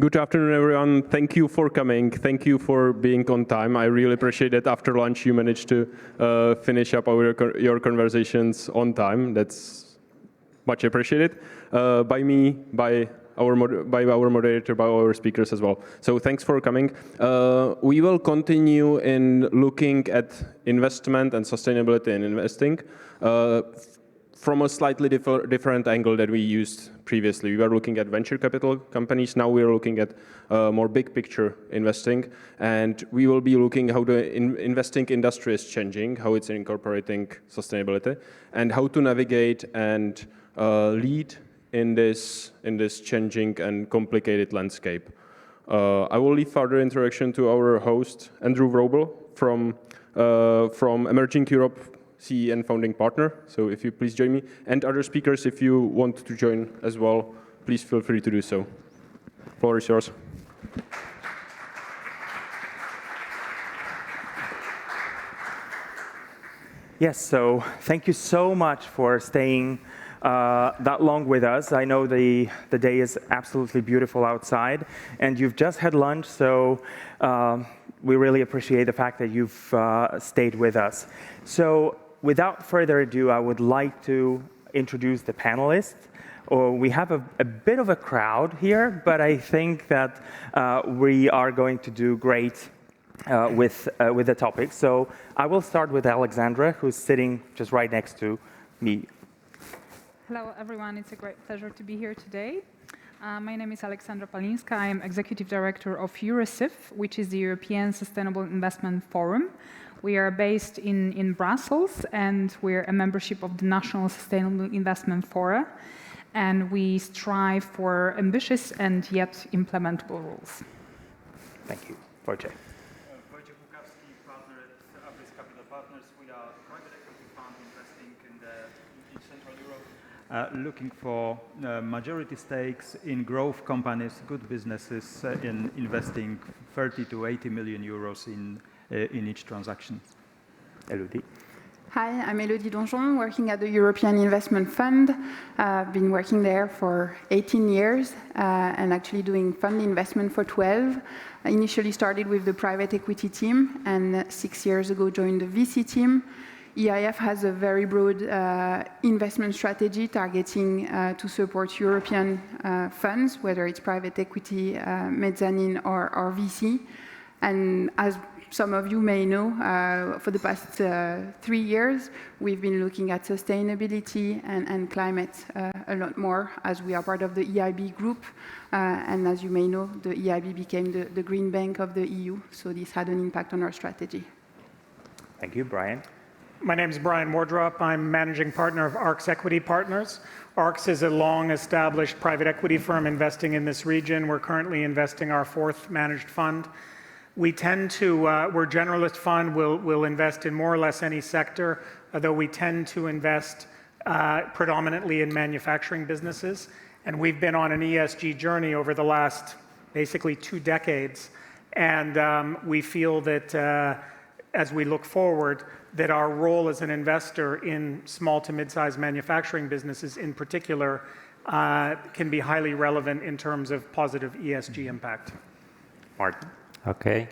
Good afternoon, everyone. Thank you for coming. Thank you for being on time. I really appreciate that after lunch you managed to finish up your conversations on time. That's much appreciated by me, by our moderator, by our speakers as well. So thanks for coming. We will continue in looking at investment and sustainability in investing from a slightly different angle that we used previously. We were looking at venture capital companies. Now we are looking at more big picture investing. And we will be looking how the investing industry is changing, how it's incorporating sustainability, and how to navigate and lead in this changing and complicated landscape. I will leave further introduction to our host, Andrew Wrobel from Emerging Europe, CE and founding partner. So if you please join me, and other speakers, if you want to join as well, please feel free to do so. Floor is yours. Yes, so thank you so much for staying that long with us. I know the day is absolutely beautiful outside, and you've just had lunch, so we really appreciate the fact that you've stayed with us. So without further ado, I would like to introduce the panelists. We have a bit of a crowd here, but I think that we are going to do great with the topic. So I will start with Aleksandra, who's sitting just right next to me. Hello, everyone. It's a great pleasure to be here today. My name is Aleksandra Palinska. I am Executive Director of Eurosif, which is the European Sustainable Investment Forum. We are based in Brussels, and we're a membership of the National Sustainable Investment Fora. And we strive for ambitious and yet implementable rules. Thank you. Wojciech. Wojciech Lukawski, partner at Abris Capital Partners. We are a private equity fund investing in Central Europe, looking for majority stakes in growth companies, good businesses, in investing 30 to 80 million euros in each transaction. Elodie. Hi, I'm Elodie Donjon, working at the European Investment Fund. I've been working there for 18 years and actually doing fund investment for 12. I initially started with the private equity team and 6 years ago joined the VC team. EIF has a very broad investment strategy targeting to support European funds, whether it's private equity, mezzanine, or VC. And as some of you may know, for the past 3 years, we've been looking at sustainability and climate a lot more as we are part of the EIB group. And as you may know, the EIB became the green bank of the EU, so this had an impact on our strategy. Thank you, Brian. My name is Brian Wardrop. I'm managing partner of ARX Equity Partners. ARX is a long-established private equity firm investing in this region. We're currently investing our 4th managed fund. We tend to, we're a generalist fund. We'll invest in more or less any sector, although we tend to invest predominantly in manufacturing businesses. And we've been on an ESG journey over the last basically 2 decades. And we feel that as we look forward, that our role as an investor in small to mid-sized manufacturing businesses in particular can be highly relevant in terms of positive ESG impact. Martin. Okay.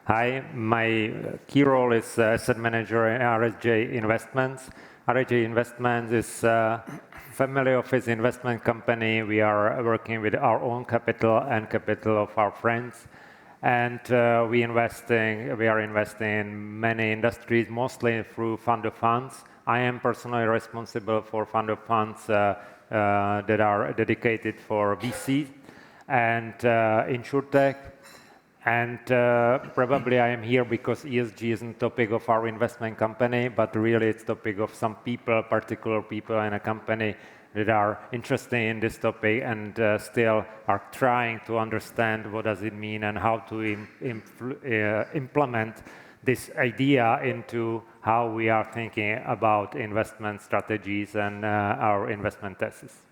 Hi, my key role is asset manager in RSJ Investments. RSJ Investments is a family office investment company. We are working with our own capital and capital of our friends. And we are investing in many industries, mostly through fund of funds. I am personally responsible for fund of funds that are dedicated for VC and Insurtech. And probably I am here because ESG isn't a topic of our investment company, but really it's a topic of some people, particular people in a company that are interested in this topic and still are trying to understand what does it mean and how to implement this idea into how we are thinking about investment strategies and our investment thesis.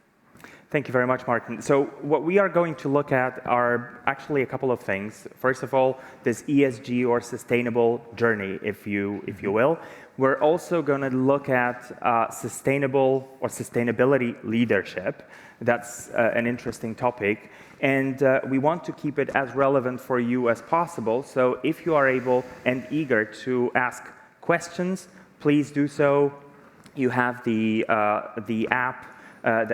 Thank you very much, Martin. So what we are going to look at are actually a couple of things. First of all, this ESG or sustainable journey, if you will. We're also going to look at sustainable or sustainability leadership. That's an interesting topic. And we want to keep it as relevant for you as possible. So if you are able and eager to ask questions, please do so. You have the app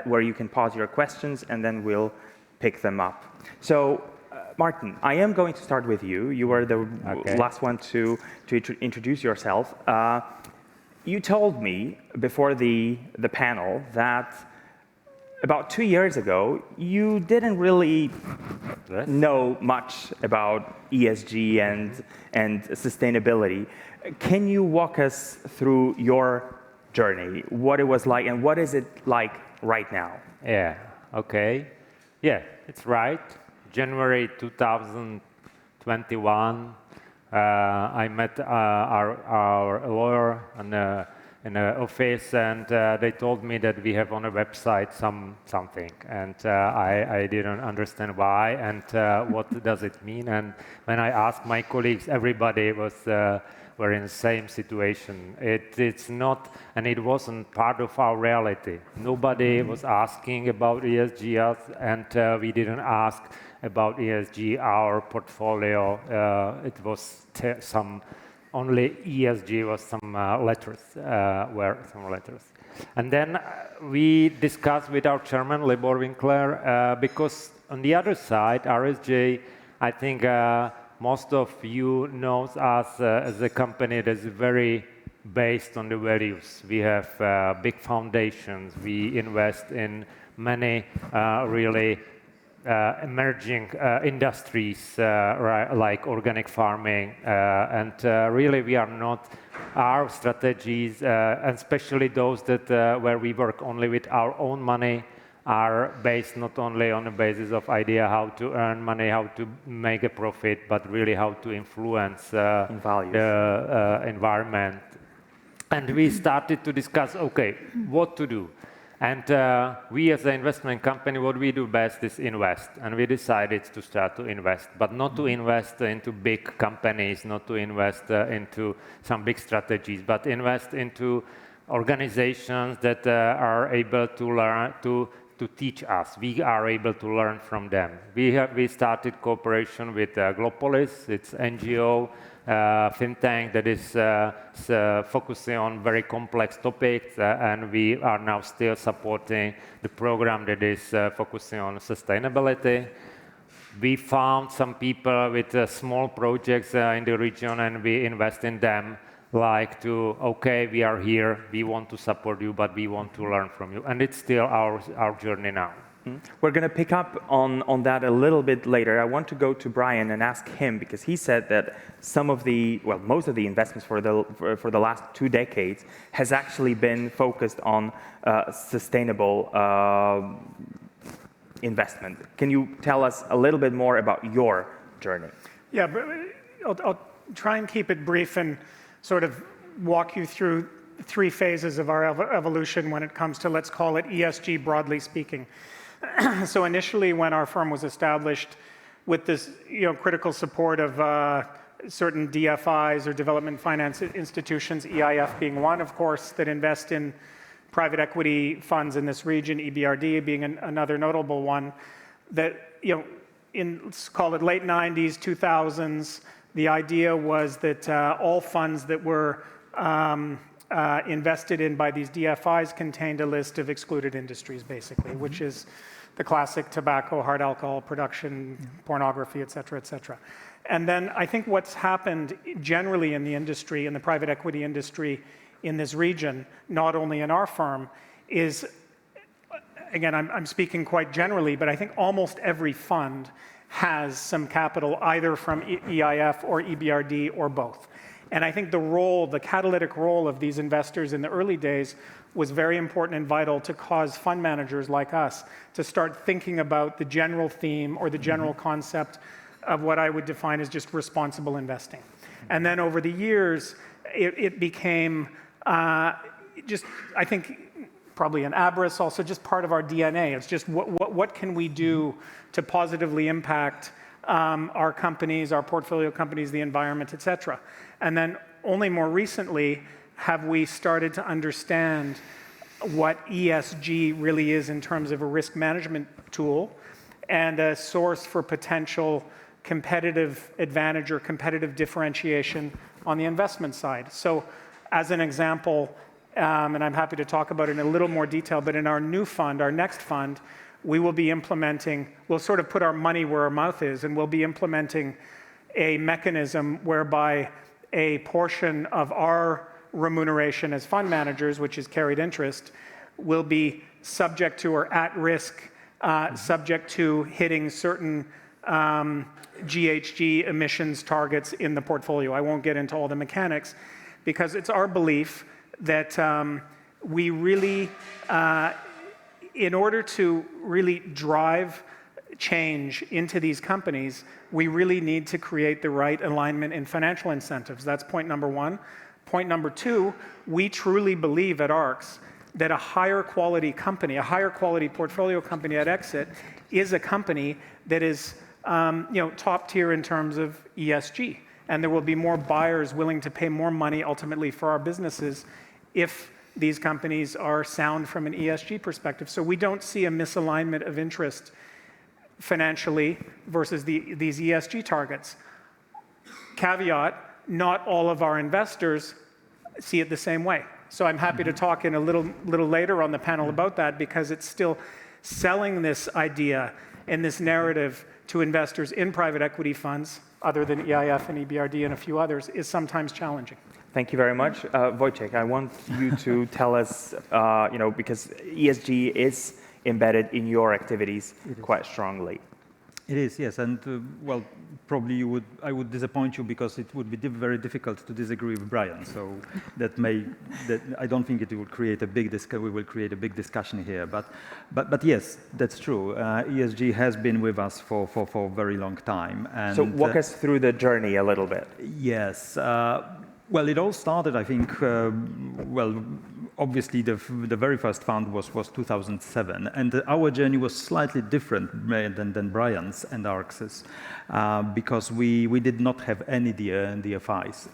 where you can pause your questions, and then we'll pick them up. So, Martin, I am going to start with you. You were the last one to introduce yourself. You told me before the panel that about 2 years ago, you didn't really know much about ESG and sustainability. Can you walk us through your journey, what it was like, and what is it like right now? Yeah, okay. Yeah, it's right. January 2021, I met our lawyer in the office, and they told me that we have on a website something, and I didn't understand why and what does it mean. And when I asked my colleagues, everybody were in the same situation. It's not, and it wasn't part of our reality. Nobody was asking about ESG, and we didn't ask about ESG our portfolio. It was only ESG was some letters, And then we discussed with our chairman, Libor Winkler, because on the other side, RSJ, I think most of you knows us as a company that's very based on the values. We have big foundations. We invest in many really emerging industries like organic farming, and really we are not, our strategies, and especially those that where we work only with our own money, are based not only on the basis of idea how to earn money, how to make a profit, but really how to influence the environment. And we started to discuss, okay, what to do. And we as an investment company, what we do best is invest. And we decided to start to invest, but not to invest into big companies, not to invest into some big strategies, but invest into organizations that are able to learn, to teach us. We are able to learn from them. We started cooperation with Glopolis. It's NGO, think tank that is focusing on very complex topics, and we are now still supporting the program that is focusing on sustainability. We found some people with small projects in the region, and we invest in them. Like to, okay, we are here, we want to support you, but we want to learn from you. And it's still our journey now. We're going to pick up on that a little bit later. I want to go to Brian and ask him, because he said that most of the investments for the last 2 decades has actually been focused on sustainable investment. Can you tell us a little bit more about your journey? Yeah, but I'll try and keep it brief and sort of walk you through 3 phases of our evolution when it comes to, let's call it ESG broadly speaking. So initially, when our firm was established with this critical support of certain DFIs or development finance institutions, EIF being one, of course, that invest in private equity funds in this region, EBRD being another notable one, that in, let's call it late 90s, 2000s, the idea was that all funds that were invested in by these DFIs contained a list of excluded industries, basically, which is the classic tobacco, hard alcohol production, pornography, et cetera, et cetera. And then I think what's happened generally in the industry, in the private equity industry in this region, not only in our firm, is, again, I'm speaking quite generally, but I think almost every fund has some capital either from EIF or EBRD or both. And I think the catalytic role of these investors in the early days was very important and vital to cause fund managers like us to start thinking about the general theme or the general concept of what I would define as just responsible investing. And then over the years, it became just, I think, probably an Abris, also just part of our DNA. It's just what can we do to positively impact our companies, our portfolio companies, the environment, et cetera. And then only more recently have we started to understand what ESG really is in terms of a risk management tool and a source for potential competitive advantage or competitive differentiation on the investment side. So as an example, and I'm happy to talk about it in a little more detail, but in our new fund, our next fund, we will be implementing, we'll sort of put our money where our mouth is, and we'll be implementing a mechanism whereby a portion of our remuneration as fund managers, which is carried interest, will be subject to or at risk, subject to hitting certain GHG emissions targets in the portfolio. I won't get into all the mechanics, because it's our belief that we really, in order to really drive change into these companies, we really need to create the right alignment in financial incentives. That's point number one. Point number two, we truly believe at ARX that a higher quality company, a higher quality portfolio company at exit is a company that is top tier in terms of ESG. And there will be more buyers willing to pay more money ultimately for our businesses if these companies are sound from an ESG perspective. So we don't see a misalignment of interest financially versus these ESG targets. Caveat, not all of our investors see it the same way. So I'm happy to talk in a little later on the panel about that, because it's still selling this idea and this narrative to investors in private equity funds, other than EIF and EBRD and a few others, is sometimes challenging. Thank you very much. Wojciech, I want you to tell us, because ESG is embedded in your activities quite strongly. It is, yes, and well, probably I would disappoint you, because it would be very difficult to disagree with Brian. So I don't think it will create a big we will create a big discussion here. But yes, that's true. ESG has been with us for a very long time. And so walk us through the journey a little bit. Yes. Well, it all started, I think, obviously the very first fund was 2007, and our journey was slightly different than Brian's and ARX's, because we did not have any DFIs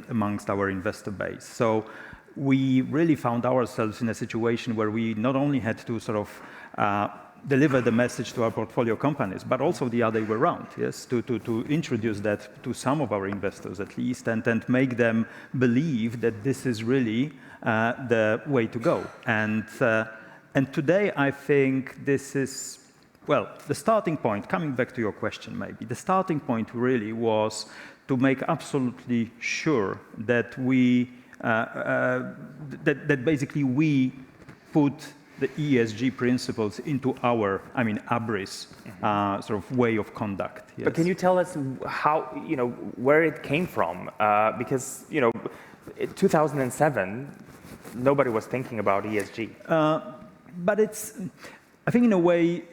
amongst our investor base. So we really found ourselves in a situation where we not only had to sort of deliver the message to our portfolio companies, but also the other way around, yes, to introduce that to some of our investors at least, and make them believe that this is really the way to go. And today I think this is, well, the starting point, coming back to your question maybe, the starting point really was to make absolutely sure that that basically we put the ESG principles into our, Abris sort of way of conduct. Yes. But can you tell us how, where it came from? Because, 2007, nobody was thinking about ESG. But I think in a way,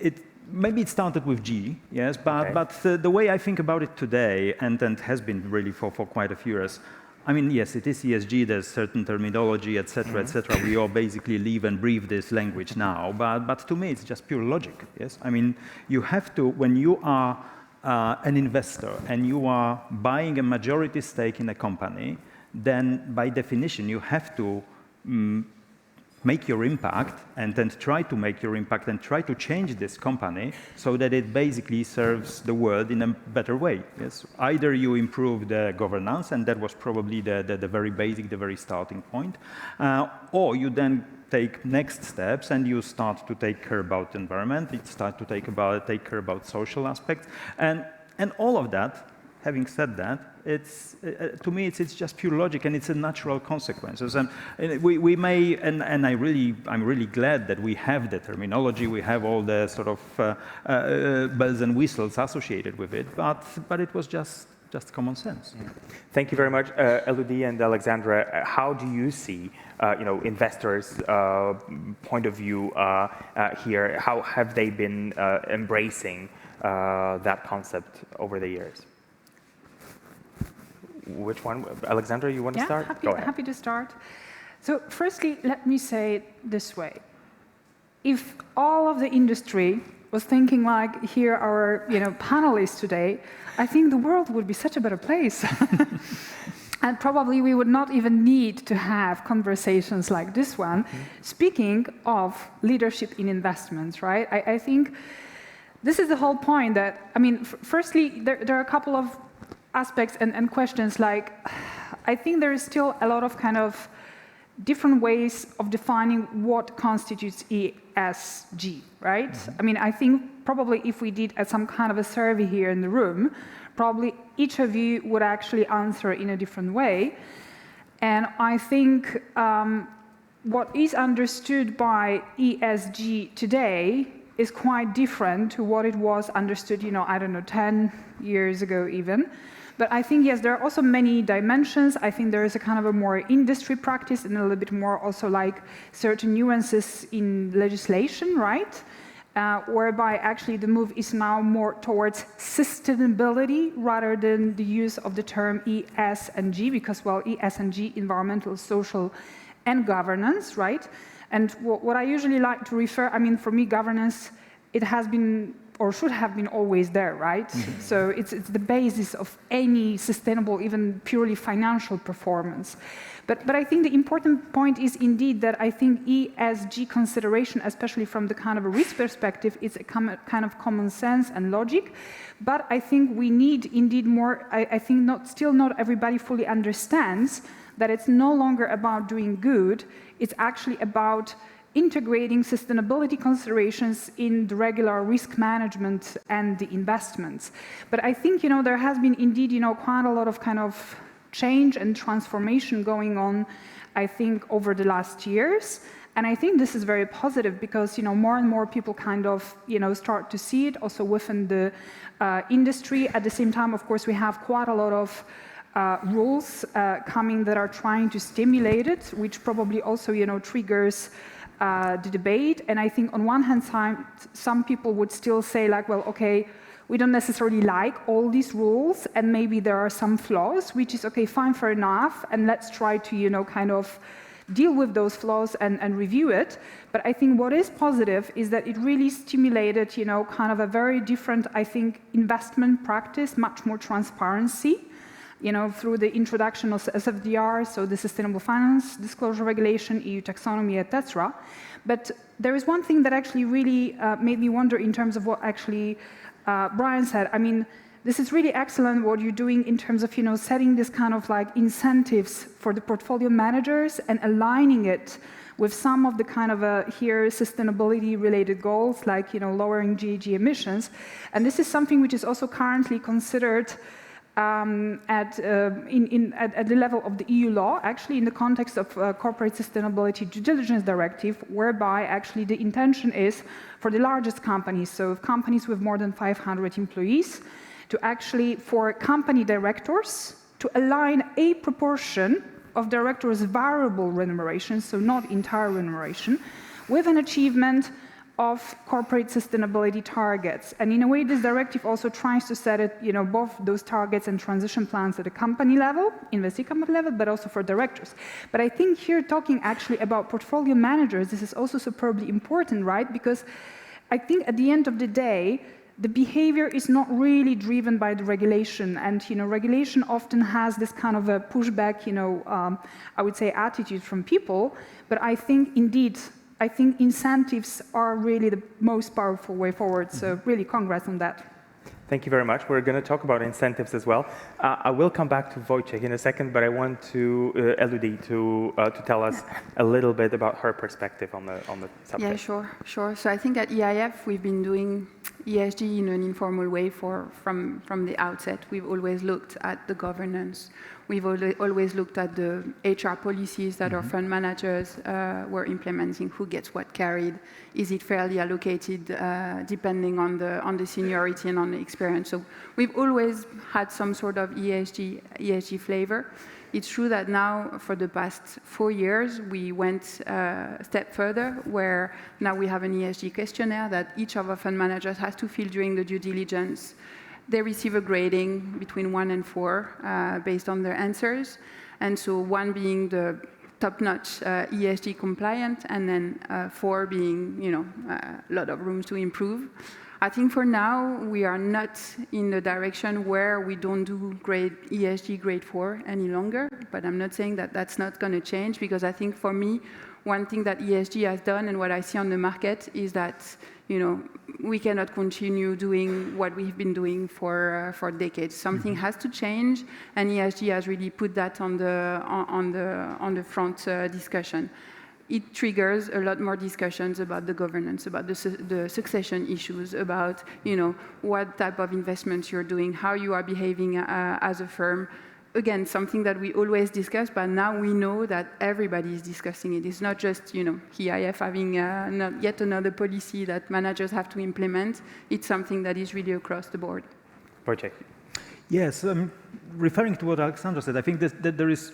maybe it started with G, yes, but the way I think about it today, and has been really for quite a few years, yes, it is ESG, there's certain terminology, et cetera, et cetera. We all basically live and breathe this language now, but to me, it's just pure logic, yes? You have to, when you are an investor and you are buying a majority stake in a company, then by definition, you have to make your impact and then try to make your impact and try to change this company so that it basically serves the world in a better way. Yes? Either you improve the governance, and that was probably the very basic, the very starting point, or you then take next steps and you start to take care about the environment, you start to take care about social aspects, and all of that. Having said that, to me, it's just pure logic, and it's a natural consequences. And we may, and I'm really glad that we have the terminology, we have all the sort of bells and whistles associated with it, but it was just common sense. Thank you very much, Elodie and Aleksandra. How do you see, investors' point of view here? How have they been embracing that concept over the years? Which one? Aleksandra, you want to start? Happy to start. So firstly, let me say it this way. if all of the industry was thinking like here our panelists today, I think the world would be such a better place. And probably we would not even need to have conversations like this one. Speaking of leadership in investments, right? I think this is the whole point that, I mean, firstly, there are a couple of aspects and questions like, I think there is still a lot of kind of different ways of defining what constitutes ESG, right? I mean, I think probably if we did some kind of a survey here in the room, probably each of you would actually answer in a different way. And I think what is understood by ESG today is quite different to what it was understood, I don't know, 10 years ago even. But I think, yes, there are also many dimensions. I think there is a kind of a more industry practice and a little bit more also like certain nuances in legislation, right? Whereby actually the move is now more towards sustainability rather than the use of the term ES and G, because, well, ES and G, environmental, social, and governance, right? And what I usually like to refer, I mean, for me, governance, it has been or should have been always there, right? So it's the basis of any sustainable, even purely financial performance. But I think the important point is indeed that I think ESG consideration, especially from the kind of a risk perspective, is a kind of common sense and logic. But I think we need indeed more, I think still not everybody fully understands that it's no longer about doing good, it's actually about integrating sustainability considerations in the regular risk management and the investments. But I think, there has been indeed, quite a lot of kind of change and transformation going on, I think, over the last years. And I think this is very positive because, more and more people kind of, start to see it also within the industry. At the same time, of course, we have quite a lot of rules coming that are trying to stimulate it, which probably also, triggers the debate. And I think on one hand side, some people would still say like, well, okay, we don't necessarily like all these rules and maybe there are some flaws, which is okay, fine, fair enough. And let's try to, kind of deal with those flaws and review it. But I think what is positive is that it really stimulated, kind of a very different, I think, investment practice, much more transparency. Through the introduction of SFDR, so the Sustainable Finance Disclosure Regulation, EU Taxonomy, etc. But there is one thing that actually really made me wonder in terms of what actually Brian said. I mean, this is really excellent what you're doing in terms of, setting this kind of like incentives for the portfolio managers and aligning it with some of the kind of here sustainability-related goals, like, lowering GHG emissions. And this is something which is also currently considered at the level of the EU law, actually in the context of Corporate Sustainability Due Diligence Directive, whereby actually the intention is for the largest companies, so companies with more than 500 employees, to actually, for company directors, to align a proportion of directors' variable remuneration, so not entire remuneration, with an achievement of corporate sustainability targets. And in a way, this directive also tries to set it, both those targets and transition plans at a company level, investee company level, but also for directors. But I think here, talking actually about portfolio managers, this is also superbly important, right? Because I think at the end of the day, the behavior is not really driven by the regulation. And, regulation often has this kind of a pushback, I would say, attitude from people. But I think, indeed, incentives are really the most powerful way forward. So really, congrats on that. Thank you very much. We're going to talk about incentives as well. I will come back to Wojciech in a second, but I want to Elodie to tell us a little bit about her perspective on the subject. Yeah, sure. So I think at EIF we've been doing ESG in an informal way from the outset. We've always looked at the governance. We've always looked at the HR policies that our fund managers were implementing. Who gets what carried? Is it fairly allocated depending on the seniority and on the experience? So we've always had some sort of ESG flavor. It's true that now, for the past 4 years, we went a step further, where now we have an ESG questionnaire that each of our fund managers has to fill during the due diligence. They receive a grading between 1 and 4 based on their answers. And so 1 being the top-notch ESG compliant, and then 4 being, a lot of room to improve. I think for now, we are not in the direction where we don't do ESG grade 4 any longer, but I'm not saying that that's not going to change, because I think for me, one thing that ESG has done and what I see on the market is that, we cannot continue doing what we've been doing for decades. Something has to change, and ESG has really put that on the front discussion. It triggers a lot more discussions about the governance, about the succession issues, about what type of investments you're doing, how you are behaving as a firm. Again, something that we always discuss, but now we know that everybody is discussing it. It's not just EIF having yet another policy that managers have to implement. It's something that is really across the board. Wojciech. Yes, referring to what Aleksandra said, I think that there is,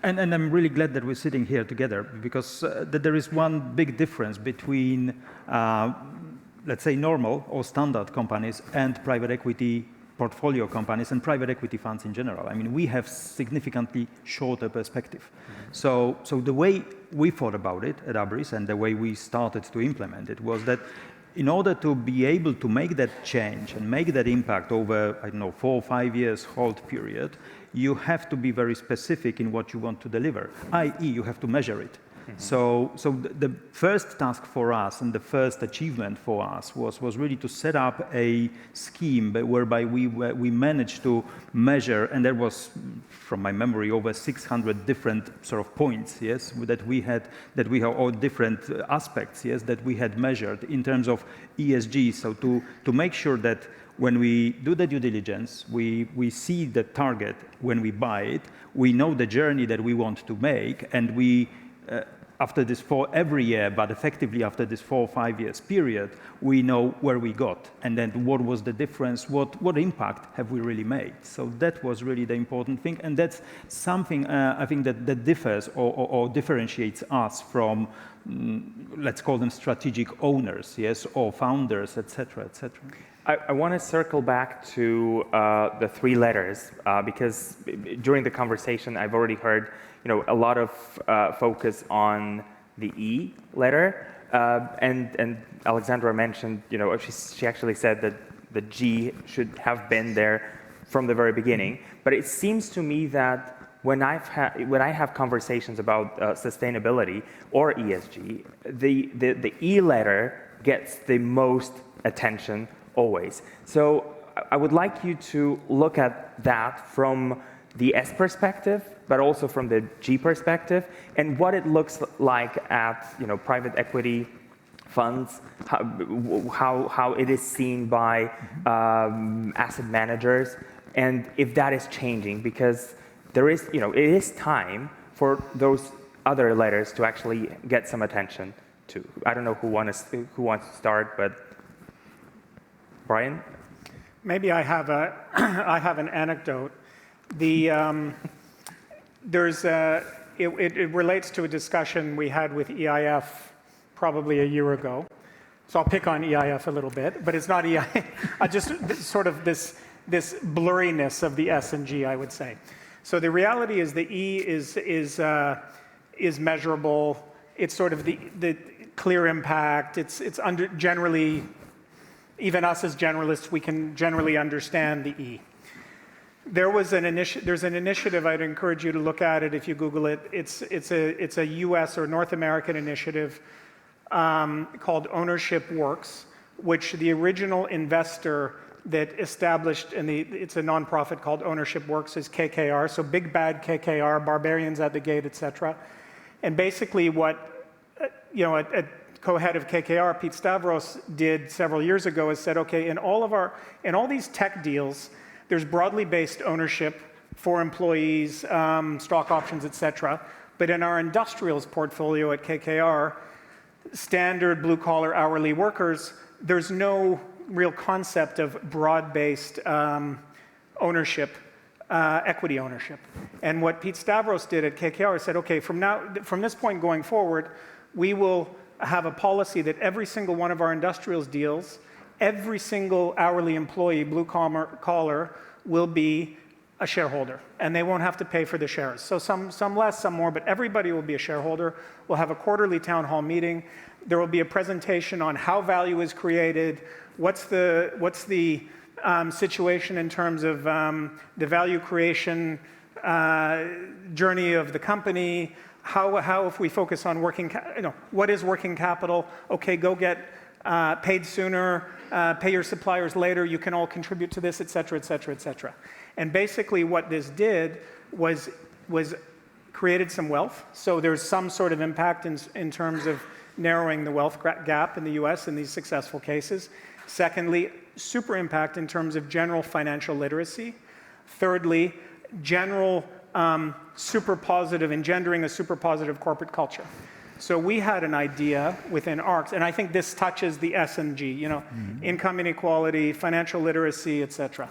and I'm really glad that we're sitting here together, because that there is one big difference between, let's say, normal or standard companies and private equity portfolio companies and private equity funds in general. I mean, we have significantly shorter perspective. So the way we thought about it at Abris and the way we started to implement it was that in order to be able to make that change and make that impact over, 4 or 5 years hold period, you have to be very specific in what you want to deliver, i.e. you have to measure it. So the first task for us and the first achievement for us was really to set up a scheme whereby we managed to measure, and there was, from my memory, over 600 different sort of points, yes, that we have all different aspects, yes, that we had measured in terms of ESG. So to make sure that when we do the due diligence, we see the target when we buy it, we know the journey that we want to make, and we after this every year, but effectively after this 4 or 5 years period, we know where we got, and then what was the difference, what impact have we really made. So that was really the important thing, and that's something I think that differs or differentiates us from, let's call them strategic owners, yes, or founders, etc., etc. I want to circle back to the 3 letters because during the conversation I've already heard a lot of focus on the E letter, and Aleksandra mentioned she actually said that the G should have been there from the very beginning. But it seems to me that when I have conversations about sustainability or ESG, the E letter gets the most attention always. So I would like you to look at that from the S perspective, but also from the G perspective, and what it looks like at private equity funds, how it is seen by asset managers, and if that is changing, because there is it is time for those other letters to actually get some attention too. I don't know who wants to start, but Brian? Maybe I have an anecdote. It relates to a discussion we had with EIF probably a year ago. So I'll pick on EIF a little bit, but it's not EIF. I just sort of this blurriness of the S and G, I would say. So the reality is the E is measurable. It's sort of the clear impact. It's generally, even us as generalists, we can generally understand the E. There's an initiative, I'd encourage you to look at it if you Google it. It's a US or North American initiative called Ownership Works, which the original investor that established, and it's a nonprofit called Ownership Works, is KKR. So big bad KKR, barbarians at the gate, etc. And basically what a co-head of KKR, Pete Stavros, did several years ago is said, okay, in all these tech deals, there's broadly based ownership for employees, stock options, etc. But in our industrials portfolio at KKR, standard blue-collar hourly workers, there's no real concept of broad-based ownership, equity ownership. And what Pete Stavros did at KKR said, okay, from this point going forward, we will have a policy that every single one of our industrials deals, every single hourly employee, blue collar, will be a shareholder, and they won't have to pay for the shares. So some less, some more, but everybody will be a shareholder. We'll have a quarterly town hall meeting. There will be a presentation on how value is created, what's the situation in terms of the value creation journey of the company, how if we focus on what is working capital, okay, go get paid sooner, pay your suppliers later, you can all contribute to this, et cetera, et cetera, et cetera. And basically what this did was created some wealth. So there's some sort of impact in terms of narrowing the wealth gap in the US in these successful cases. Secondly, super impact in terms of general financial literacy. Thirdly, general super positive, engendering a super positive corporate culture. So we had an idea within ARCS, and I think this touches the S and G, income inequality, financial literacy, et cetera.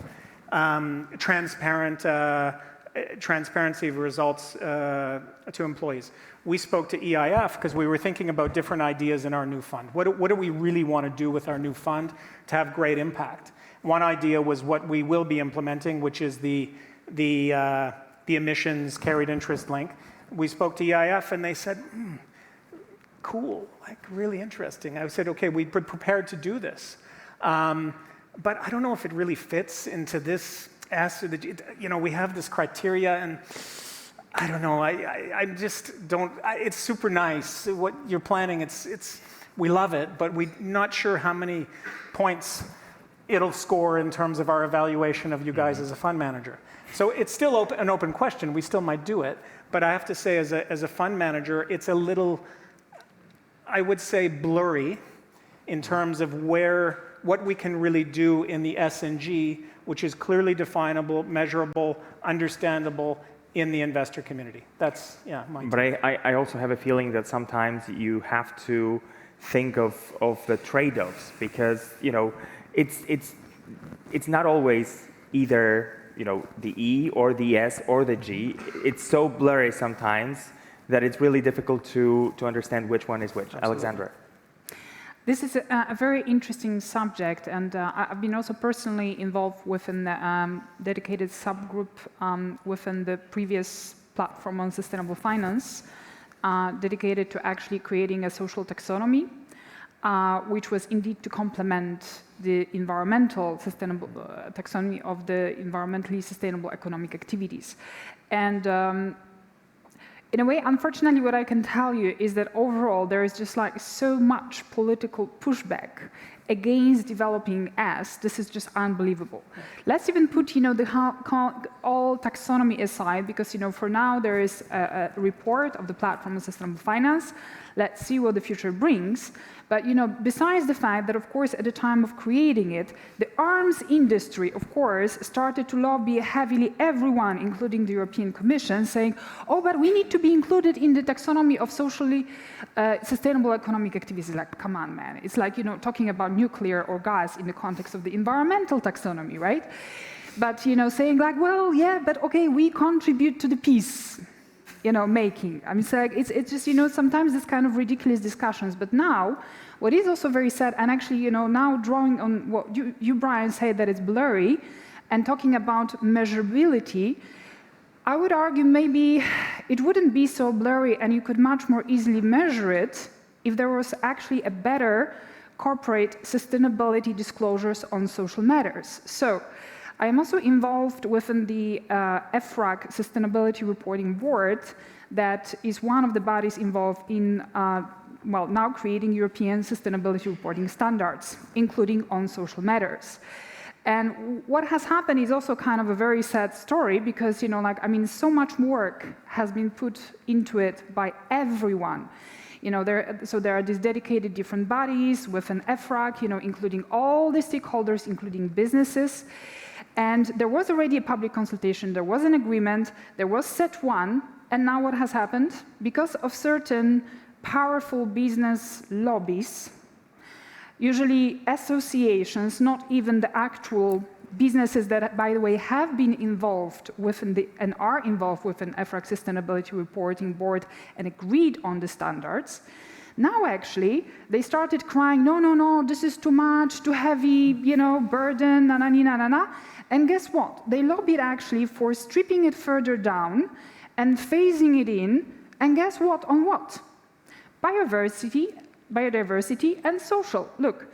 Transparency of results to employees. We spoke to EIF because we were thinking about different ideas in our new fund. What do we really want to do with our new fund to have great impact? One idea was what we will be implementing, which is the emissions carried interest link. We spoke to EIF and they said, cool, like really interesting. I said, okay, we're prepared to do this. But I don't know if it really fits into this S or the G. We have this criteria and I don't know, I just don't, it's super nice. What you're planning, we love it, but we're not sure how many points it'll score in terms of our evaluation of you guys as a fund manager. So it's still an open question. We still might do it, but I have to say as a fund manager, it's a little, I would say, blurry in terms of what we can really do in the S and G, which is clearly definable, measurable, understandable in the investor community. That's, my But I also have a feeling that sometimes you have to think of the trade-offs because, it's not always either, the E or the S or the G. It's so blurry sometimes that it's really difficult to understand which one is which. Absolutely. Aleksandra. This is a very interesting subject, and I've been also personally involved within the dedicated subgroup within the previous platform on sustainable finance, dedicated to actually creating a social taxonomy, which was indeed to complement the environmental sustainable taxonomy of the environmentally sustainable economic activities. And in a way, unfortunately, what I can tell you is that overall, there is just like so much political pushback against developing S. This is just unbelievable. Let's even put, all taxonomy aside, because, for now, there is a report of the platform on sustainable finance. Let's see what the future brings. But, besides the fact that, of course, at the time of creating it, the arms industry, of course, started to lobby heavily everyone, including the European Commission, saying, oh, but we need to be included in the taxonomy of socially sustainable economic activities. Like, come on, man. It's like, talking about nuclear or gas in the context of the environmental taxonomy, right? But, saying like, well, yeah, but okay, we contribute to the peace. Making. I mean, it's just, sometimes it's kind of ridiculous discussions. But now, what is also very sad, and actually, now drawing on what you Brian, said that it's blurry, and talking about measurability, I would argue maybe it wouldn't be so blurry and you could much more easily measure it if there was actually a better corporate sustainability disclosures on social matters. So, I am also involved within the EFRAG Sustainability Reporting Board that is one of the bodies involved in, now creating European sustainability reporting standards, including on social matters. And what has happened is also kind of a very sad story because, so much work has been put into it by everyone. So there are these dedicated different bodies within EFRAG, including all the stakeholders, including businesses. And there was already a public consultation, there was an agreement, there was set one, and now what has happened? Because of certain powerful business lobbies, usually associations, not even the actual businesses that, by the way, have been involved within and are involved within EFRAG Sustainability Reporting Board and agreed on the standards, Now, actually, they started crying, no, no, no, this is too much, too heavy, burden, na. And guess what? They lobbied actually for stripping it further down and phasing it in. And guess what? On what? Biodiversity, and social. Look,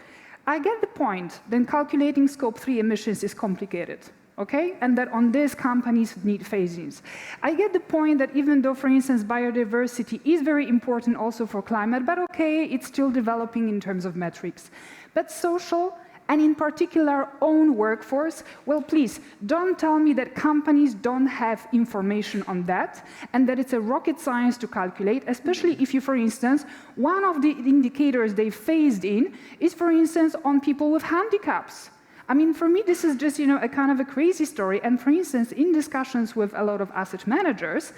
I get the point that calculating Scope 3 emissions is complicated. Okay, and that on this companies need phasings. I get the point that even though, for instance, biodiversity is very important also for climate, but okay, it's still developing in terms of metrics. But social, and in particular own workforce, well, please, don't tell me that companies don't have information on that, and that it's a rocket science to calculate, especially if you, for instance, one of the indicators they phased in is, for instance, on people with handicaps. I mean, for me, this is just, a kind of a crazy story. And for instance, in discussions with a lot of asset managers,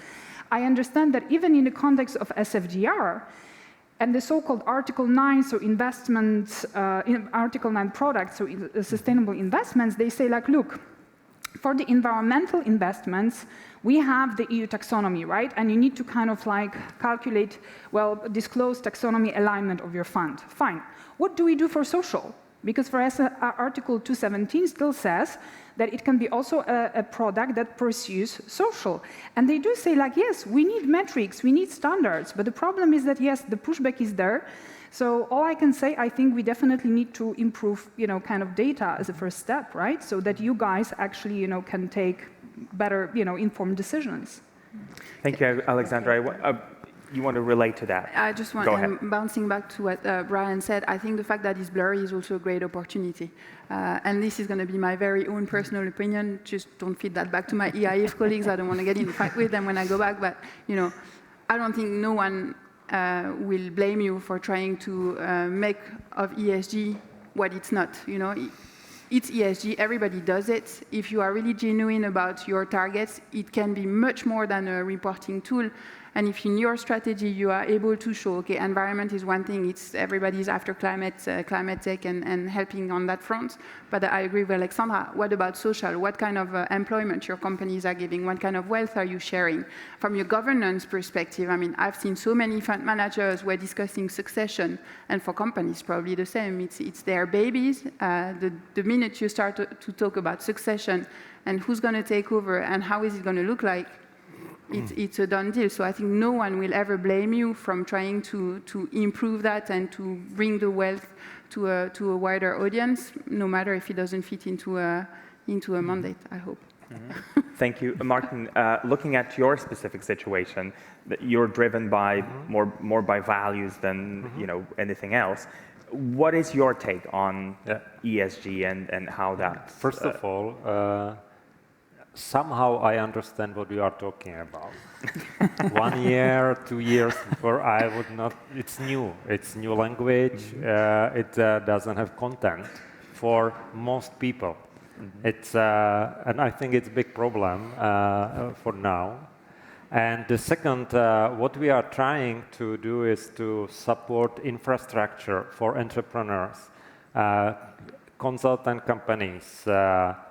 I understand that even in the context of SFDR and the so-called Article 9, so investments, Article 9 products, so sustainable investments, they say, like, look, for the environmental investments, we have the EU taxonomy, right? And you need to kind of like calculate, well, disclose taxonomy alignment of your fund. Fine. What do we do for social? Because for us, Article 217 still says that it can be also a product that pursues social. And they do say, like, yes, we need metrics, we need standards. But the problem is that, yes, the pushback is there. So all I can say, I think we definitely need to improve, kind of data as a first step, right? So that you guys actually, can take better, informed decisions. Thank you, Aleksandra. You want to relate to that? I just want, bouncing back to what Brian said, I think the fact that it's blurry is also a great opportunity. And this is going to be my very own personal opinion. Just don't feed that back to my EIF colleagues. I don't want to get in a fight with them when I go back. But, I don't think no one will blame you for trying to make of ESG what it's not. It's ESG, everybody does it. If you are really genuine about your targets, it can be much more than a reporting tool. And if in your strategy you are able to show, okay, environment is one thing, it's everybody's after climate tech and helping on that front. But I agree with Aleksandra. What about social? What kind of employment your companies are giving? What kind of wealth are you sharing? From your governance perspective, I mean, I've seen so many fund managers who are discussing succession, and for companies probably the same. It's their babies. The minute you start to talk about succession and who's going to take over and how is it going to look like, it's a done deal. So I think no one will ever blame you from trying to improve that and to bring the wealth to a wider audience, no matter if it doesn't fit into a mandate, I hope. Mm-hmm. Thank you. Martin, looking at your specific situation, that you're driven by more by values than anything else. What is your take on ESG and how that? First of all, somehow I understand what you are talking about. 1 year, 2 years before, I would not. It's new language. It doesn't have content for most people. It's and I think it's a big problem for now. And the second, what we are trying to do is to support infrastructure for entrepreneurs, consultant companies,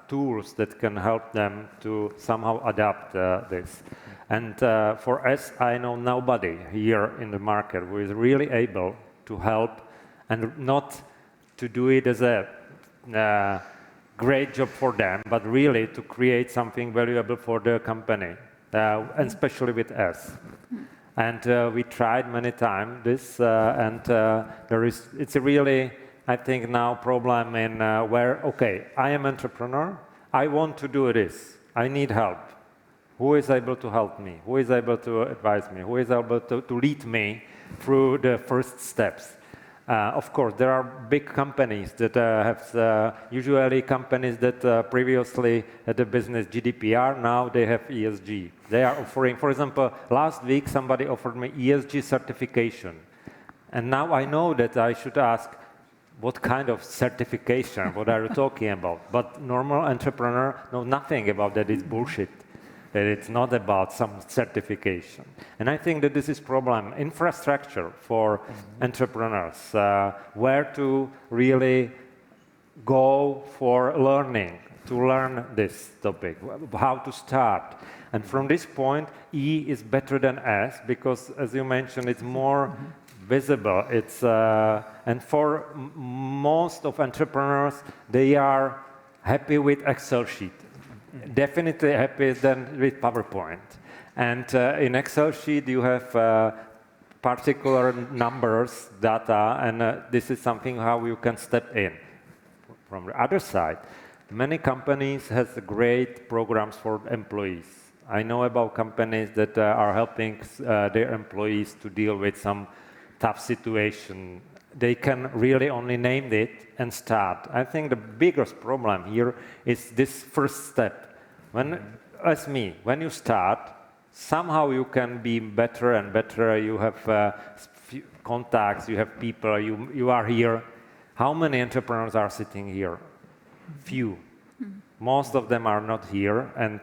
tools that can help them to somehow adapt this. And for us, I know nobody here in the market who is really able to help and not to do it as a great job for them, but really to create something valuable for the company, and especially with us. And we tried many times this, and it's a really, I think now problem in where, okay, I am entrepreneur, I want to do this, I need help. Who is able to help me? Who is able to advise me? Who is able to lead me through the first steps? Of course, there are big companies that have, usually companies that previously had a business GDPR, now they have ESG. They are offering, for example, last week somebody offered me ESG certification. And now I know that I should ask, what kind of certification, what are you talking about? But normal entrepreneur knows nothing about that, it's bullshit. That it's not about some certification. And I think that this is problem, infrastructure for entrepreneurs, where to really go for learning, to learn this topic, how to start. And from this point, E is better than S, because as you mentioned, it's more visible. It's and for most of entrepreneurs, they are happy with Excel sheet. Definitely happier than with PowerPoint. And in Excel sheet, you have particular numbers, data, and this is something how you can step in. From the other side, many companies has great programs for employees. I know about companies that are helping their employees to deal with some tough situation. They can really only name it and start. I think the biggest problem here is this first step. As me, when you start, somehow you can be better and better. You have contacts, you have people, you are here. How many entrepreneurs are sitting here? Few. Most of them are not here, and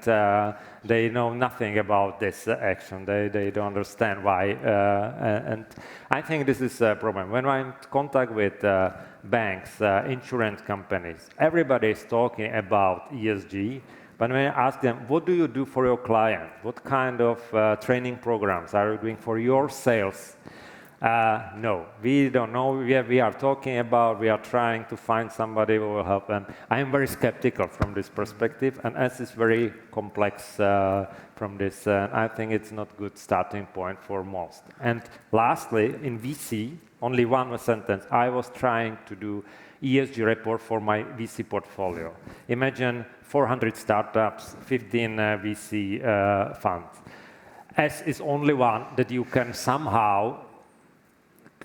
they know nothing about this action. They don't understand why. And I think this is a problem. When I'm in contact with banks, insurance companies, everybody is talking about ESG. But when I ask them, what do you do for your client? What kind of training programs are you doing for your sales? No, we don't know. We are talking about, we are trying to find somebody who will help. And I am very skeptical from this perspective. And as it's very complex from this, I think it's not a good starting point for most. And lastly, in VC, only one sentence, I was trying to do ESG report for my VC portfolio. Imagine 400 startups, 15 VC funds. S is only one that you can somehow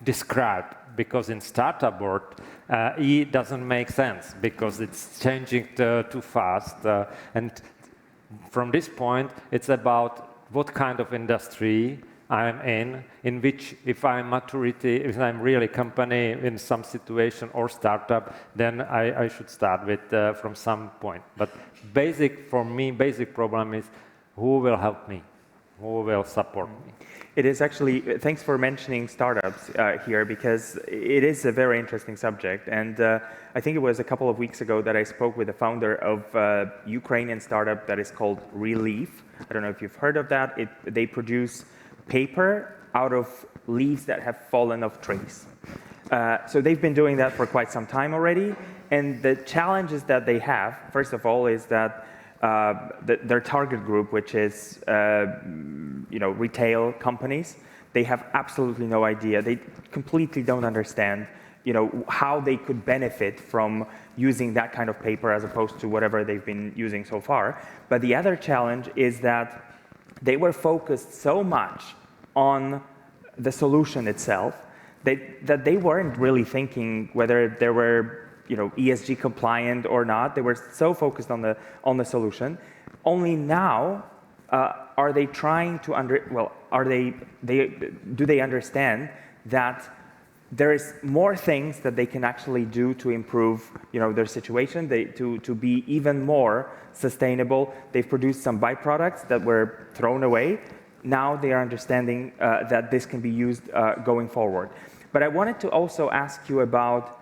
describe, because in startup world, E doesn't make sense because it's changing too fast. And from this point, it's about what kind of industry I'm in which, if I'm maturity, if I'm really company in some situation or startup, then I should start with from some point. But for me, basic problem is who will help me, who will support me. It is actually, thanks for mentioning startups here, because it is a very interesting subject. And I think it was a couple of weeks ago that I spoke with the founder of a Ukrainian startup that is called Relief. I don't know if you've heard of that. They produce paper out of leaves that have fallen off trees. So they've been doing that for quite some time already. And the challenges that they have, first of all, is that their target group, which is retail companies, they have absolutely no idea. They completely don't understand how they could benefit from using that kind of paper as opposed to whatever they've been using so far. But the other challenge is that they were focused so much on the solution itself that they weren't really thinking whether there were ESG compliant or not. They were so focused on the solution. Only now are they trying to do they understand that there is more things that they can actually do to improve their situation, to be even more sustainable. They've produced some byproducts that were thrown away. Now they are understanding that this can be used going forward. But I wanted to also ask you about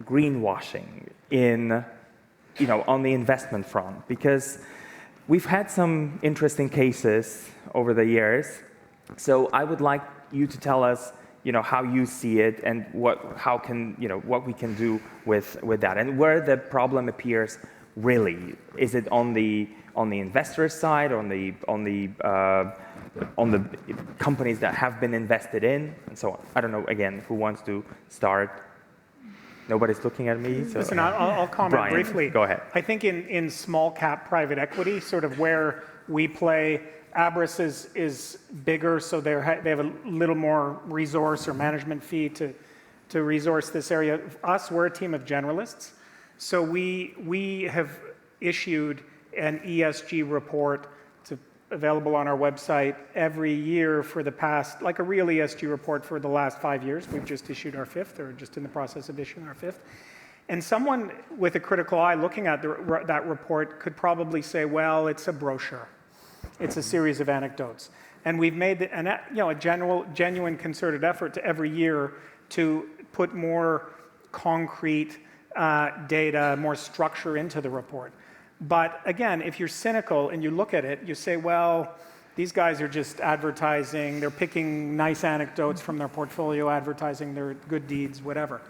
greenwashing on the investment front, because we've had some interesting cases over the years. So I would like you to tell us, how you see it and what we can do with that, and where the problem appears really. Is it on the investor side, on the companies that have been invested in, and so on? I don't know. Again, who wants to start? Nobody's looking at me. So. Listen, I'll comment Brian, briefly. Go ahead. I think in small cap private equity, sort of where we play, Abris is bigger, so they have a little more resource or management fee to resource this area. Us, we're a team of generalists, so we have issued an ESG report available on our website every year for the past, like a real ESG report for the last 5 years. We've just issued our 5th, or just in the process of issuing our 5th. And someone with a critical eye looking at that report could probably say, well, it's a brochure. It's a series of anecdotes. And we've made a genuine concerted effort to every year to put more concrete data, more structure into the report. But again, if you're cynical and you look at it, you say, well, These guys are just advertising. They're picking nice anecdotes from their portfolio, advertising their good deeds, whatever.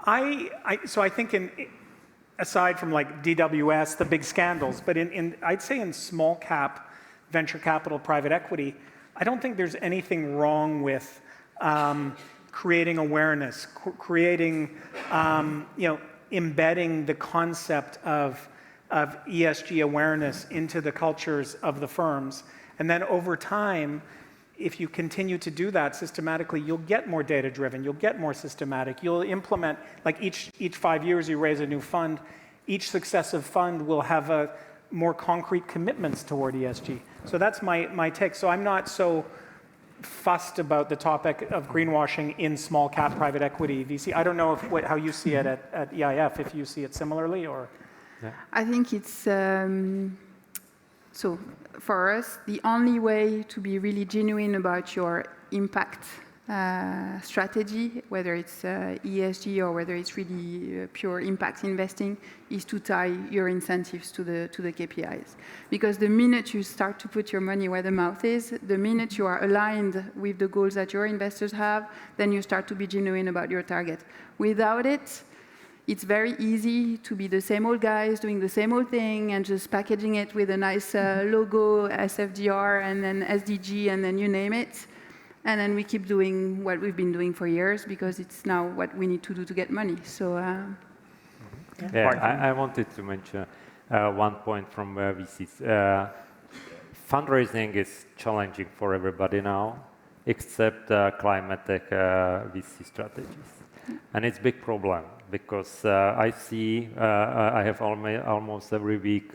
So I think aside from like DWS, the big scandals, but I'd say in small cap venture capital private equity, I don't think there's anything wrong with creating awareness, creating, embedding the concept of ESG awareness into the cultures of the firms. And then over time, if you continue to do that systematically, you'll get more data-driven, you'll get more systematic, you'll implement, like each 5 years you raise a new fund, each successive fund will have more concrete commitments toward ESG. So that's my take. So I'm not so fussed about the topic of greenwashing in small cap private equity VC. I don't know how you see it at EIF, if you see it similarly or? Yeah. I think it's, so for us, the only way to be really genuine about your impact strategy, whether it's ESG or whether it's really pure impact investing, is to tie your incentives to the KPIs. Because the minute you start to put your money where the mouth is, the minute you are aligned with the goals that your investors have, then you start to be genuine about your target. Without it, it's very easy to be the same old guys doing the same old thing and just packaging it with a nice logo, SFDR, and then SDG, and then you name it. And then we keep doing what we've been doing for years because it's now what we need to do to get money. So, I wanted to mention one point from VCs. Fundraising is challenging for everybody now, except climate tech VC strategies. And it's a big problem because I see, I have almost every week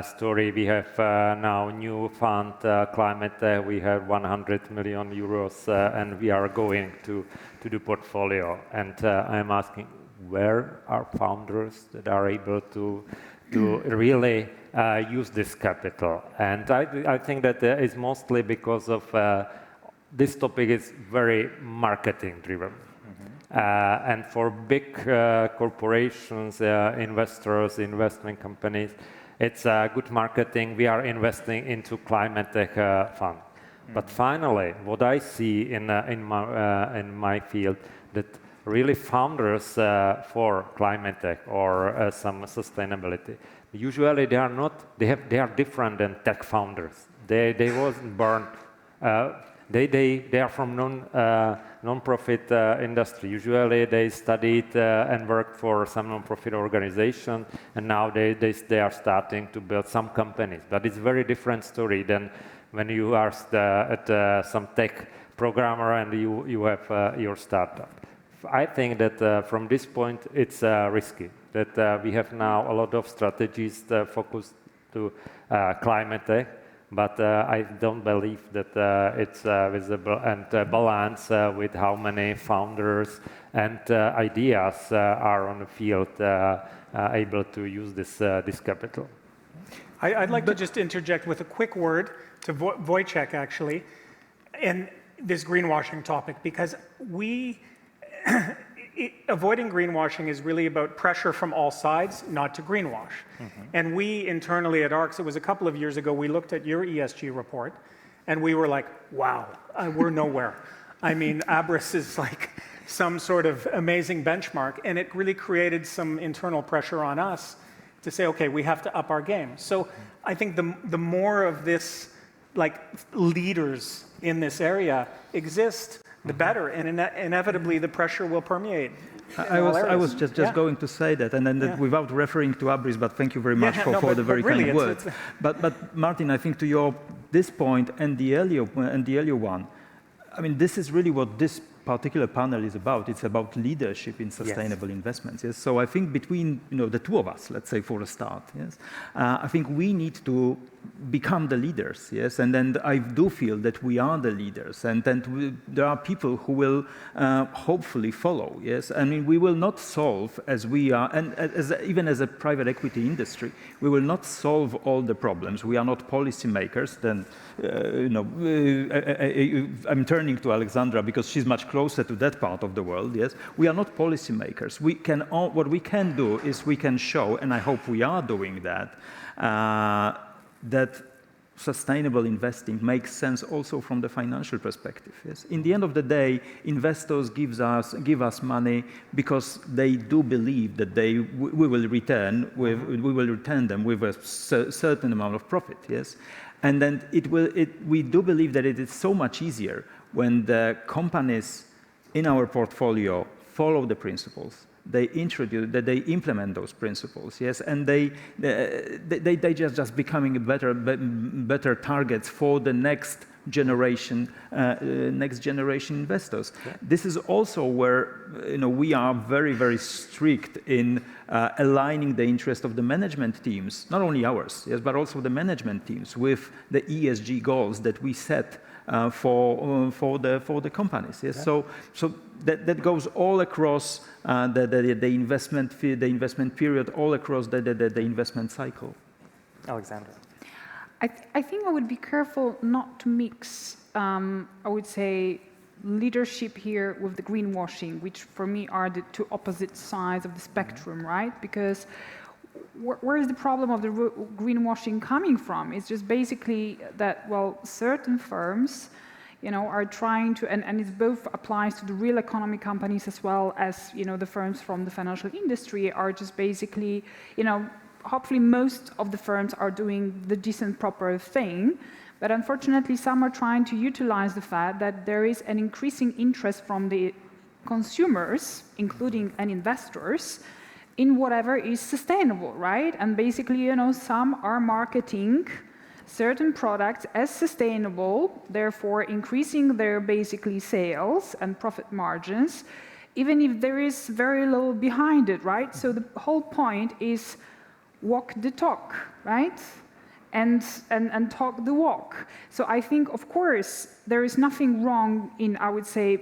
story. We have now new fund, climate. We have 100 million euros, and we are going to the portfolio. And I'm asking, where are founders that are able to really use this capital? And I think that is mostly because of this topic is very marketing driven. And for big corporations, investors, investment companies, it's good marketing. We are investing into climate tech fund. But finally, what I see in my field, that really founders for climate tech or some sustainability, usually they are not. They are different than tech founders. They wasn't born. They are from non-profit industry. Usually they studied and worked for some non-profit organization, and now they are starting to build some companies. But it's a very different story than when you are at some tech programmer and you have your startup. I think that from this point it's risky, that we have now a lot of strategies focused to climate tech, but I don't believe that it's visible and balanced with how many founders and ideas are on the field able to use this capital. I'd like to just interject with a quick word to Wojciech, actually, and this greenwashing topic, because avoiding greenwashing is really about pressure from all sides not to greenwash. And we internally at ARX, it was a couple of years ago, we looked at your ESG report and we were like, wow, we're nowhere. I mean, Abris is like some sort of amazing benchmark, and it really created some internal pressure on us to say, okay, we have to up our game. So I think the more of this, like leaders in this area exist, the better, and inevitably the pressure will permeate. I was just going to say that, and then without referring to Abris, but thank you very much for the very kind words. But Martin, I think to this point and the earlier one, I mean, this is really what this particular panel is about. It's about leadership in sustainable investments. Yes. So I think between the two of us, let's say for a start, yes, I think we need to become the leaders. Yes, and then I do feel that we are the leaders, and then there are people who will hopefully follow. Yes, I mean we will not solve as we are, and even as a private equity industry, we will not solve all the problems. We are not policymakers. Then I'm turning to Aleksandra because she's much closer to that part of the world. Yes, we are not policymakers. What we can do is we can show, and I hope we are doing that, that sustainable investing makes sense also from the financial perspective. Yes? In the end of the day, investors give us money because they do believe that we will return them with a certain amount of profit. Yes, and then we do believe that it is so much easier when the companies in our portfolio follow the principles. They implement those principles, yes, and they just becoming better targets for the next generation investors. Yeah. This is also where we are very, very strict in aligning the interest of the management teams, not only ours, yes, but also the management teams with the ESG goals that we set for the companies. Yes? Yeah. So that goes all across the investment period, all across the investment cycle. Alexandra. I think I would be careful not to mix, I would say, leadership here with the greenwashing, which for me are the two opposite sides of the spectrum, right? Because where is the problem of the greenwashing coming from? It's just basically that, well, certain firms, are trying to, and it both applies to the real economy companies as well as, the firms from the financial industry are just basically, hopefully most of the firms are doing the decent, proper thing. But unfortunately, some are trying to utilize the fact that there is an increasing interest from the consumers, including and investors, in whatever is sustainable, right? And basically, some are marketing certain products as sustainable, therefore increasing their basically sales and profit margins, even if there is very little behind it, right? So the whole point is walk the talk, right? And talk the walk. So I think, of course, there is nothing wrong in, I would say,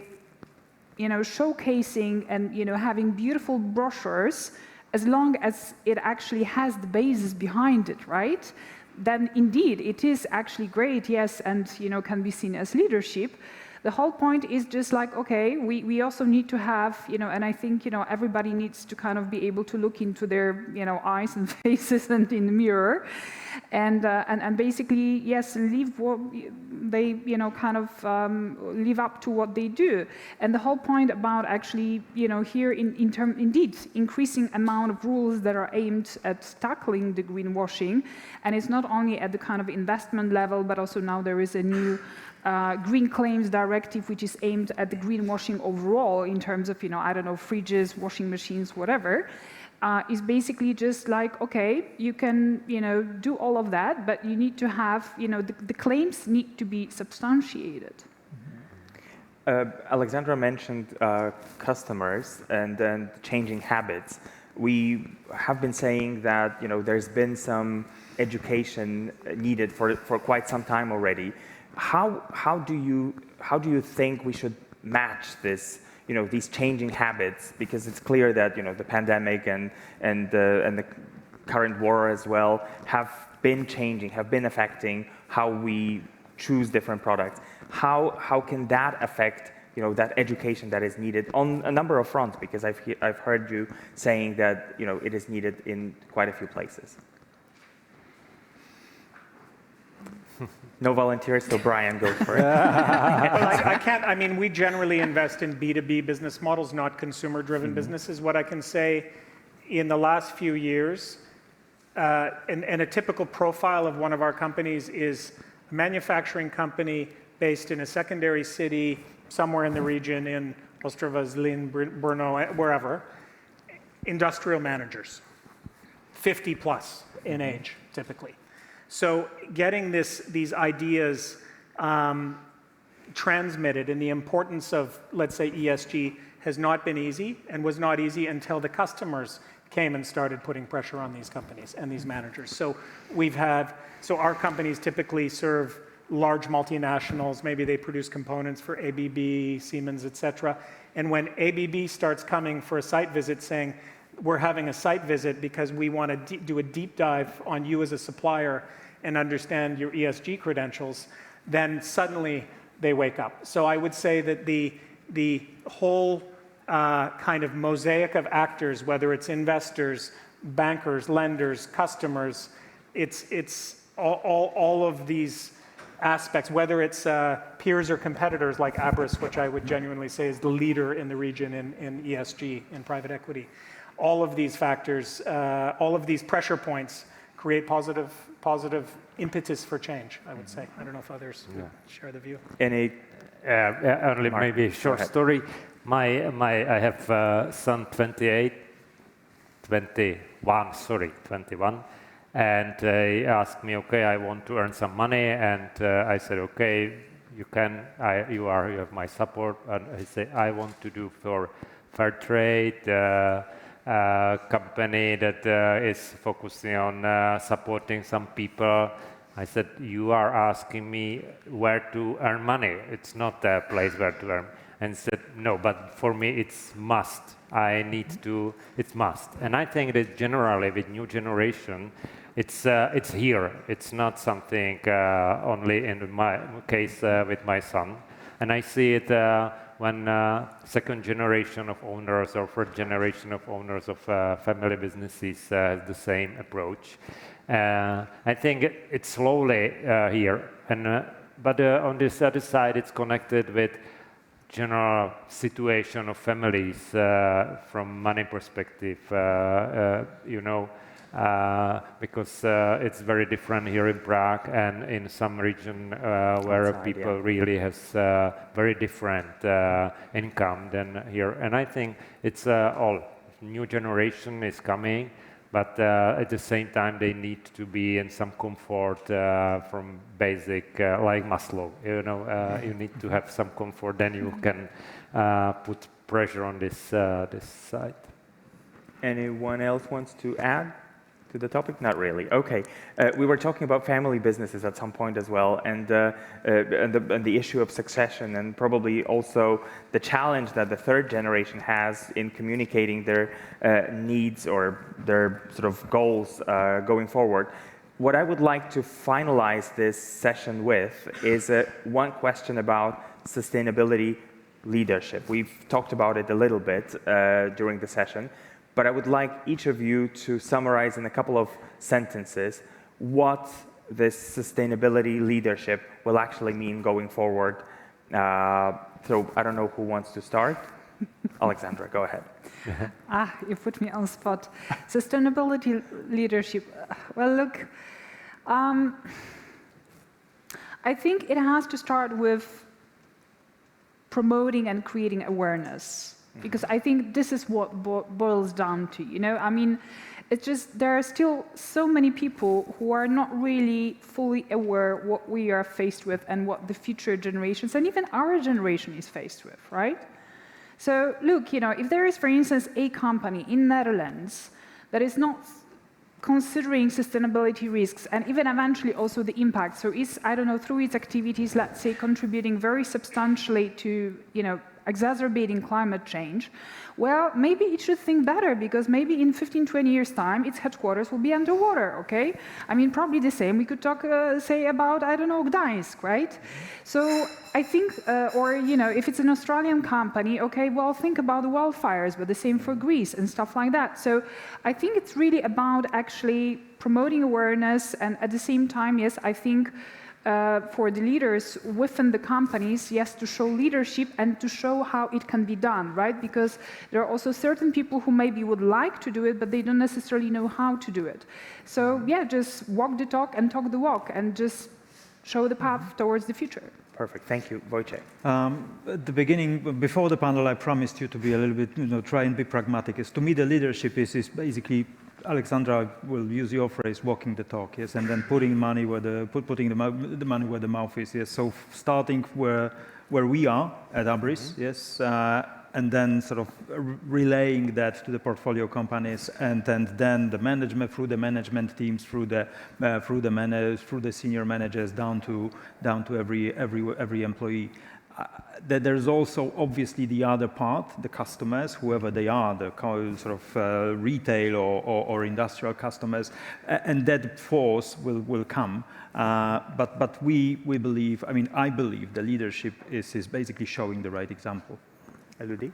showcasing and having beautiful brochures, as long as it actually has the basis behind it, right? Then indeed it is actually great, yes, and can be seen as leadership. The whole point is just like, okay, we also need to have, and I think everybody needs to kind of be able to look into their eyes and faces and in the mirror, and basically, yes, live what they kind of live up to what they do. And the whole point about actually here indeed increasing amount of rules that are aimed at tackling the greenwashing, and it's not only at the kind of investment level, but also now there is a new Green Claims Directive, which is aimed at the greenwashing overall in terms of, I don't know, fridges, washing machines, whatever, is basically just like, okay, you can, do all of that, but you need to have, the claims need to be substantiated. Aleksandra mentioned customers and then changing habits. We have been saying that, there's been some education needed for quite some time already. How do you think we should match this, these changing habits? Because it's clear that the pandemic and the current war as well have been changing, have been affecting how we choose different products. How can that affect that education that is needed on a number of fronts? Because I've heard you saying that it is needed in quite a few places. No volunteers, so Brian, go for it. I can't. I mean, we generally invest in B2B business models, not consumer-driven businesses. What I can say, in the last few years, and a typical profile of one of our companies is a manufacturing company based in a secondary city somewhere in the region, in Ostrava, Zlin, Brno, wherever. Industrial managers, 50 plus in age, typically. So getting these ideas transmitted and the importance of, let's say, ESG has not been easy, and was not easy until the customers came and started putting pressure on these companies and these managers. So our companies typically serve large multinationals. Maybe they produce components for ABB, Siemens, etc. And when ABB starts coming for a site visit saying, we're having a site visit because we want to do a deep dive on you as a supplier and understand your ESG credentials, then suddenly they wake up. So I would say that the whole kind of mosaic of actors, whether it's investors, bankers, lenders, customers, it's all of these aspects, whether it's peers or competitors like Abris, which I would genuinely say is the leader in the region in ESG, in private equity. All of these factors, all of these pressure points create positive impetus for change, I would say. I don't know if others would share the view. Any only maybe a short story. I have son 21, and he asked me, okay, I want to earn some money, and I said, okay, you can, you have my support, and he said, I want to do for fair trade, company that is focusing on supporting some people. I said, you are asking me where to earn money. It's not a place where to earn. And he said, no, but for me it's must. I need to, it's must. And I think that generally with new generation, it's here. It's not something only in my case with my son. And I see it when second generation of owners or third generation of owners of family businesses has the same approach. I think it's slowly here, and but on this other side, it's connected with general situation of families from money perspective. You know, because it's very different here in Prague and in some region where people really has very different income than here. And I think it's all new generation is coming, but at the same time they need to be in some comfort from basic, like Maslow. You know, you need to have some comfort, then you can put pressure on this side. Anyone else wants to add to the topic? Not really. Okay. We were talking about family businesses at some point as well, and the issue of succession, and probably also the challenge that the third generation has in communicating their needs or their sort of goals going forward. What I would like to finalize this session with is one question about sustainability leadership. We've talked about it a little bit during the session, but I would like each of you to summarize in a couple of sentences what this sustainability leadership will actually mean going forward. So I don't know who wants to start. Aleksandra, go ahead. You put me on the spot. Sustainability leadership. Well, look, I think it has to start with promoting and creating awareness. Because I think this is what boils down to, you know? I mean, it's just there are still so many people who are not really fully aware what we are faced with and what the future generations and even our generation is faced with, right? So look, you know, if there is, for instance, a company in Netherlands that is not considering sustainability risks and even eventually also the impact, so is, I don't know, through its activities, let's say, contributing very substantially to, you know, exacerbating climate change, well, maybe it should think better, because maybe in 15, 20 years' time, its headquarters will be underwater, okay? I mean, probably the same we could talk, say, about, I don't know, Gdańsk, right? So I think, or, you know, if it's an Australian company, okay, well, think about the wildfires, but the same for Greece and stuff like that. So I think it's really about actually promoting awareness, and at the same time, yes, I think for the leaders within the companies, yes, to show leadership and to show how it can be done, right? Because there are also certain people who maybe would like to do it, but they don't necessarily know how to do it. So yeah, just walk the talk and talk the walk, and just show the path towards the future. Perfect. Thank you, Wojciech. At the beginning, before the panel, I promised you to be a little bit, you know, try and be pragmatic. To me, the leadership is basically, Aleksandra will use your phrase, walking the talk, yes, and then putting money where putting the money where the mouth is, yes. So starting where we are at Abris, yes, and then sort of relaying that to the portfolio companies, and then the management, through the management teams, through the senior managers down to every employee. There's also obviously the other part, the customers, whoever they are, the sort of retail or industrial customers, and that force will come. But we believe, I mean, I believe the leadership is basically showing the right example. Elodie?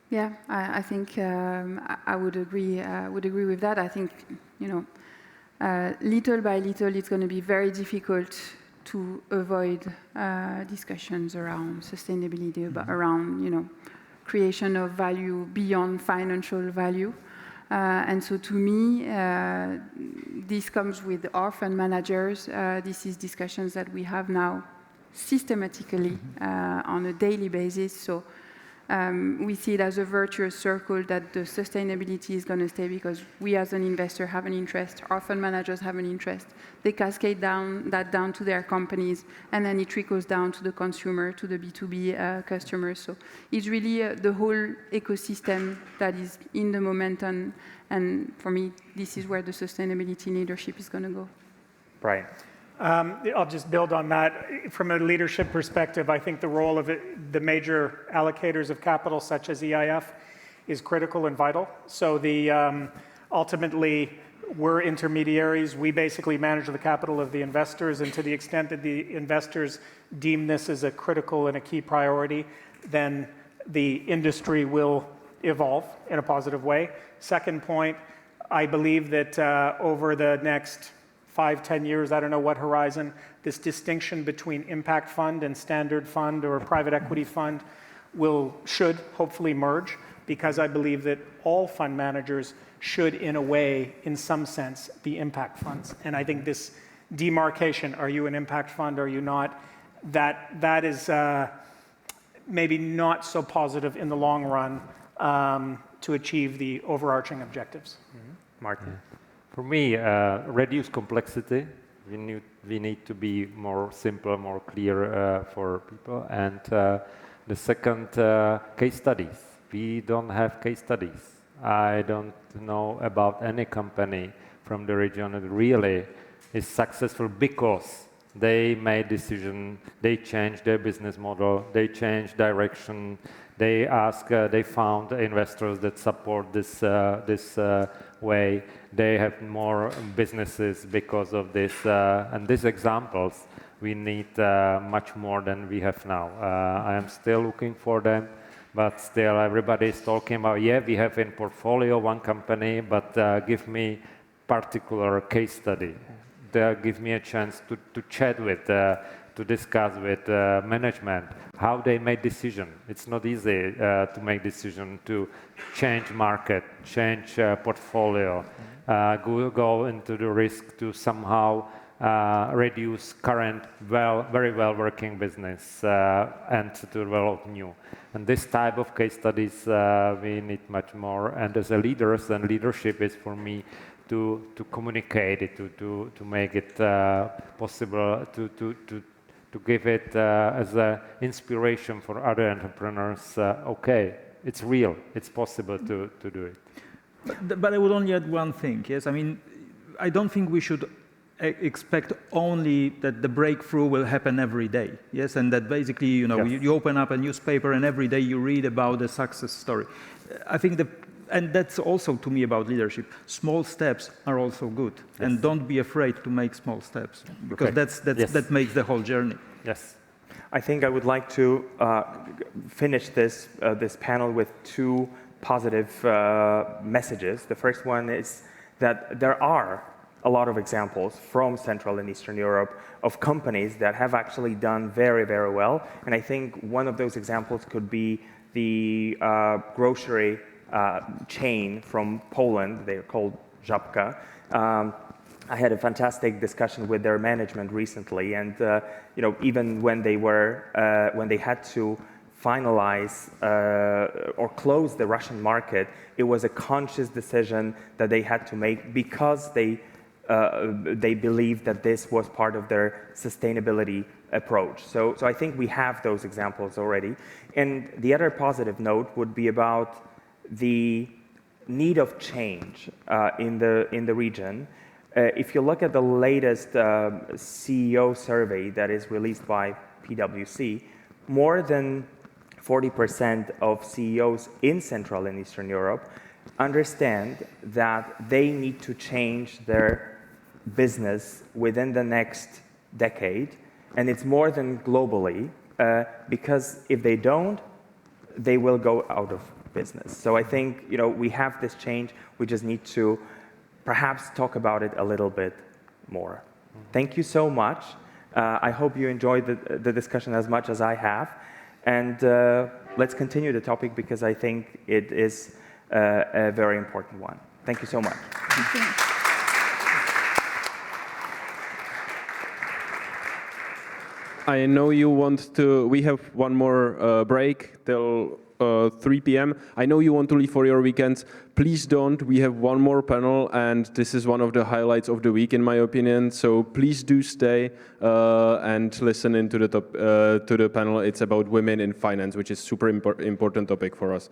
Yeah, I think I would agree with that. I think, you know, little by little, it's going to be very difficult to avoid discussions around sustainability, around creation of value beyond financial value. And so to me, this comes with our fund managers. This is discussions that we have now systematically on a daily basis. So we see it as a virtuous circle that the sustainability is going to stay because we as an investor have an interest, our fund managers have an interest. They cascade that down to their companies, and then it trickles down to the consumer, to the B2B customers. So it's really the whole ecosystem that is in the momentum. And for me, this is where the sustainability leadership is going to go. Brian. I'll just build on that. From a leadership perspective, I think the role of the major allocators of capital, such as EIF, is critical and vital. So ultimately, we're intermediaries. We basically manage the capital of the investors, and to the extent that the investors deem this as a critical and a key priority, then the industry will evolve in a positive way. Second point, I believe that over the next 5-10 years, I don't know what horizon, this distinction between impact fund and standard fund or private equity fund should hopefully merge, because I believe that all fund managers should, in a way, in some sense, be impact funds. And I think this demarcation, are you an impact fund, are you not, that is maybe not so positive in the long run to achieve the overarching objectives. Martin. For me, reduce complexity. We need to be more simple, more clear for people. And the second, case studies. We don't have case studies. I don't know about any company from the region that really is successful because they made decision, they changed their business model, they changed direction, they found investors that support this way. They have more businesses because of this. And these examples, we need much more than we have now. I am still looking for them, but still everybody is talking about, yeah, we have in portfolio one company, but give me particular case study. Give me a chance to chat with, to discuss with management how they make decision. It's not easy to make decision to change market, change portfolio, go into the risk to somehow reduce current very well working business and to develop new. And this type of case studies we need much more. And as a leaders, and leadership is for me to communicate it, to make it possible, to give it as an inspiration for other entrepreneurs. Okay, it's real, it's possible to do it. But I would only add one thing. Yes, I mean, I don't think we should expect only that the breakthrough will happen every day. Yes, and that basically, you open up a newspaper and every day you read about a success story. I think and that's also to me about leadership. Small steps are also good, and don't be afraid to make small steps, because that makes the whole journey. Yes, I think I would like to finish this panel with two positive messages. The first one is that there are a lot of examples from Central and Eastern Europe of companies that have actually done very, very well. And I think one of those examples could be the grocery chain from Poland. They're called Żabka. I had a fantastic discussion with their management recently, and even when they had to finalize or close the Russian market, it was a conscious decision that they had to make because they believed that this was part of their sustainability approach. So I think we have those examples already. And the other positive note would be about the need of change in the region. If you look at the latest CEO survey that is released by PwC, more than 40% of CEOs in Central and Eastern Europe understand that they need to change their business within the next decade, and it's more than globally, because if they don't, they will go out of business. So I think we have this change. We just need to perhaps talk about it a little bit more. Thank you so much. I hope you enjoyed the discussion as much as I have. And let's continue the topic because I think it is a very important one. Thank you so much. Thank you. I know you want to, we have one more break till 3 p.m. I know you want to leave for your weekends. Please don't. We have one more panel, and this is one of the highlights of the week, in my opinion. So please do stay and listen into the panel. It's about women in finance, which is super important topic for us.